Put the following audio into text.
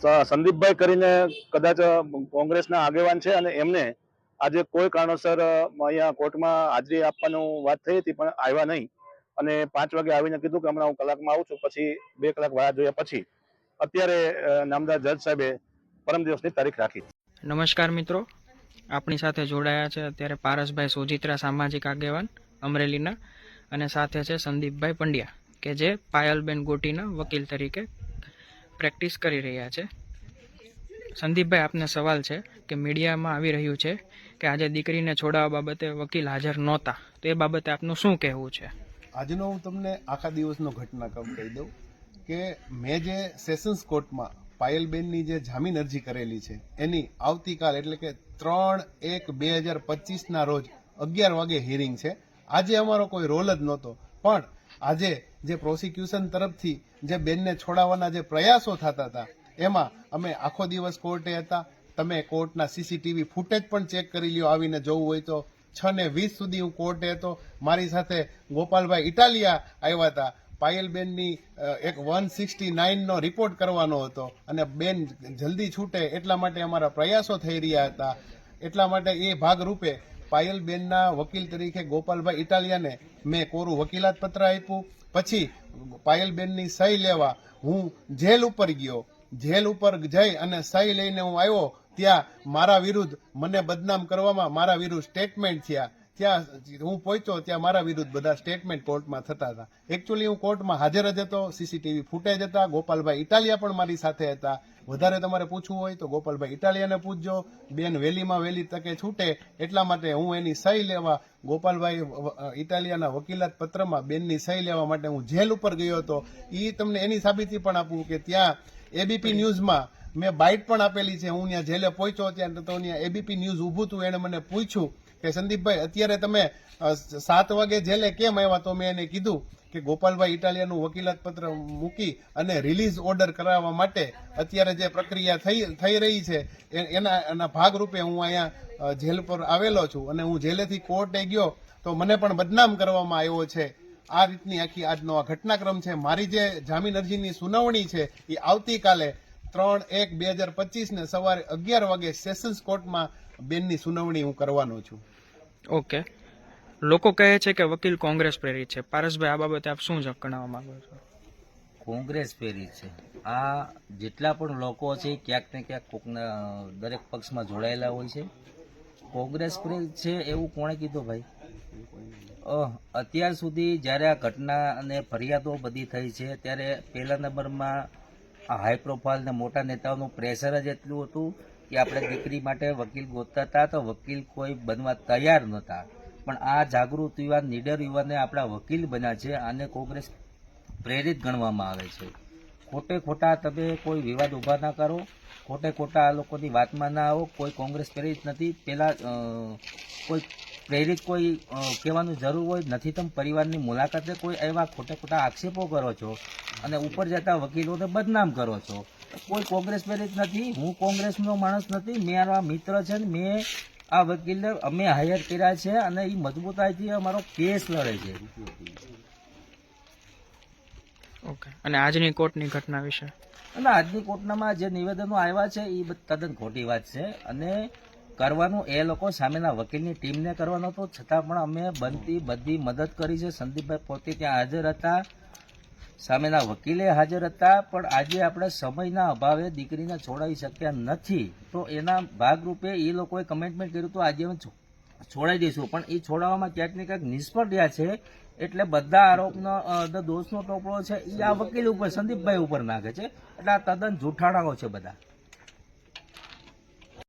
સંદીપભાઈ કરીને કદાચ કોંગ્રેસના આગેવાન છે અને એમને આજે કોઈ કારણોસર અહીંયા કોર્ટમાં હાજરી આપવાનું વાત થઈ હતી પણ આવ્યા નહીં અને 5 વાગે આવીને કીધું કે હમણાં હું કલાકમાં આવું છું, પછી 2 કલાક વાહ જોયા પછી અત્યારે નામદાર જજ સાહેબે પરમ દિવસની તારીખ રાખી. નમસ્કાર મિત્રો, આપણી સાથે જોડાયા છે અત્યારે પારસભાઈ સોજિત્રા, સામાજિક આગેવાન અમરેલીના, અને સાથે છે સંદીપભાઈ પંડ્યા કે જે પાયલબેન ગોટીના વકીલ તરીકે પ્રેક્ટિસ કરી રહ્યા છે. સંદીપભાઈ, આપને સવાલ છે કે મીડિયામાં આવી રહ્યું છે કે આજે દીકરીને છોડાવવા બાબતે વકીલ હાજર નહોતા, તો એ બાબતે આપનું શું કહેવું છે? આજનો હું તમને આખા દિવસનો ઘટનાક્રમ કહી દઉં કે મેં જે સેશન્સ કોર્ટમાં પાયલબેનની જે જામીન અરજી કરેલી છે એની આવતીકાલ એટલે કે 3/1/2025 રોજ 11 વાગે હિયરિંગ છે. આજે અમારો કોઈ રોલ જ નહોતો, પણ આજે જે પ્રોસિક્યુશન તરફથી જે બેનને છોડાવવાના જે પ્રયાસો થતા હતા એમાં અમે આખો દિવસ કોર્ટે હતા. તમે કોર્ટના સીસીટીવી ફૂટેજ પણ ચેક કરી લ્યો, આવીને જોવું હોય તો. 6:20 સુધી હું કોર્ટે હતો. મારી સાથે ગોપાલભાઈ ઇટાલિયા આવ્યા હતા. પાયલબેનની એક 169 નો રિપોર્ટ કરવાનો હતો અને બેન જલ્દી છૂટે એટલા માટે અમારા પ્રયાસો થઈ રહ્યા હતા. એટલા માટે એ ભાગરૂપે પાયલબેનના વકીલ તરીકે ગોપાલભાઈ ઇટાલિયાને મેં કોરું વકીલાત પત્ર આપ્યું. પછી પાયલબેનની સહી લેવા હું જેલ ઉપર ગયો. જેલ ઉપર જઈ અને સહી લઈને હું આવ્યો ત્યાં મારા વિરુદ્ધ મને બદનામ કરવામાં મારા વિરુદ્ધ સ્ટેટમેન્ટ થયા. ત્યાં હું પહોંચ્યો ત્યાં મારા વિરુદ્ધ બધા સ્ટેટમેન્ટ કોર્ટમાં થતા હતા. એકચ્યુઅલી હું કોર્ટમાં હાજર જ હતો, સીસીટીવી ફૂટેજ હતા. ગોપાલભાઈ ઇટાલિયા પણ મારી સાથે હતા. વધારે તમારે પૂછવું હોય તો ગોપાલભાઈ ઇટાલિયાને પૂછજો. બેન વહેલીમાં વહેલી તકે છૂટે એટલા માટે હું એની સહી લેવા ગોપાલભાઈ ઇટાલિયાના વકીલાત પત્રમાં બેનની સહી લેવા માટે હું જેલ ઉપર ગયો હતો. એ તમને એની સાબિતી પણ આપું કે ત્યાં એબીપી ન્યૂઝમાં મેં બાઇટ પણ આપેલી છે. હું ત્યાં જેલે પહોંચ્યો ત્યાં તો ત્યાં એબીપી ન્યૂઝ ઊભું હતું. એણે મને પૂછ્યું કે સંદીપભાઈ અત્યારે તમે 7 વાગે જેલે કેમ આવ્યા? તો મેં એને કીધું કે ગોપાલભાઈ ઇટાલિયાનું વકીલાત પત્ર મૂકી અને રિલીઝ ઓર્ડર કરાવવા માટે અત્યારે જે પ્રક્રિયા થઈ રહી છે એના ભાગરૂપે હું અહીંયા જેલ પર આવેલો છું અને હું જેલેથી કોર્ટે ગયો તો મને પણ બદનામ કરવામાં આવ્યો છે. આ રીતની આખી આજનો આ ઘટનાક્રમ છે. મારી જે જામીન અરજીની સુનાવણી છે એ આવતીકાલે 3/1/2025 ને સવારે 11 વાગે સેશન્સ કોર્ટમાં બેનની સુનાવણી હું કરવાનો છું. ઓકે, લોકો કહે છે કે વકીલ કોંગ્રેસ પ્રેરિત છે. પારસભાઈ, આ બાબતે આપ શું જણાવવા માંગો છો? કોંગ્રેસ પ્રેરિત છે. આ જેટલા પણ લોકો છે ક્યાંક ને ક્યાંક કોકના દરેક પક્ષમાં જોડાયેલા હોય છે. કોંગ્રેસ પ્રેરિત છે એવું કોણે કીધું ભાઈ? અત્યાર સુધી જ્યારે આ ઘટના અને ફરિયાદો બધી થઈ છે ત્યારે પહેલા નંબરમાં આ હાઈ પ્રોફાઇલ ને મોટા નેતાઓનું પ્રેશર જ એટલું હતું કે આપણે દીકરી માટે વકીલ ગોતતા હતા તો વકીલ કોઈ બનવા તૈયાર નહોતા. પણ આ જાગૃત યુવાન, નીડર યુવાનને આપણા વકીલ બન્યા છે. આને કોંગ્રેસ પ્રેરિત ગણવામાં આવે છે. ખોટે ખોટા તમે કોઈ વિવાદ ઊભા ના કરો, ખોટે ખોટા આ લોકોની વાતમાં ના આવો. કોઈ કોંગ્રેસ પ્રેરિત નથી. પેલા કોઈ પ્રેરિત કોઈ કહેવાનું જરૂર હોય નથી. તમે પરિવારની મુલાકાતે કોઈ એવા ખોટા ખોટા આક્ષેપો કરો છો અને ઉપર જતા વકીલોને બદનામ કરો છો. કોઈ કોંગ્રેસ પ્રેરિત નથી. હું કોંગ્રેસનો માણસ નથી. મારા મિત્ર છે ને મેં આ વકીલને અમે હાયર કર્યા છે અને એ મજબૂતાઈથી અમારો કેસ લડે છે. ઓકે, અને આજની કોર્ટની ઘટના વિશે? અને આજની કોર્ટનામાં જે નિવેદનો આવ્યા છે એ તદ્દન ખોટી વાત છે અને કરવાનું એ લોકો સામેના વકીલની ટીમને કરવાનો હતો. છતાં પણ અમે બનતી બધી મદદ કરી છે. સંદીપભાઈ પોતે ત્યાં હાજર હતા, સામેના વકીલે હાજર હતા. પણ આજે આપણે સમયના અભાવે દીકરીને છોડાવી શક્યા નથી. તો એના ભાગરૂપે એ લોકોએ કમિટમેન્ટ કર્યું હતું આજે અમે છોડાવી દઈશું, પણ એ છોડાવવામાં ક્યાંક ને ક્યાંક નિષ્ફળ રહ્યા છે. એટલે બધા આરોપનો દોષનો ટોપલો છે એ આ વકીલ ઉપર, સંદીપભાઈ ઉપર નાખે છે. એટલે આ તદ્દન જૂઠાણાઓ છે બધા.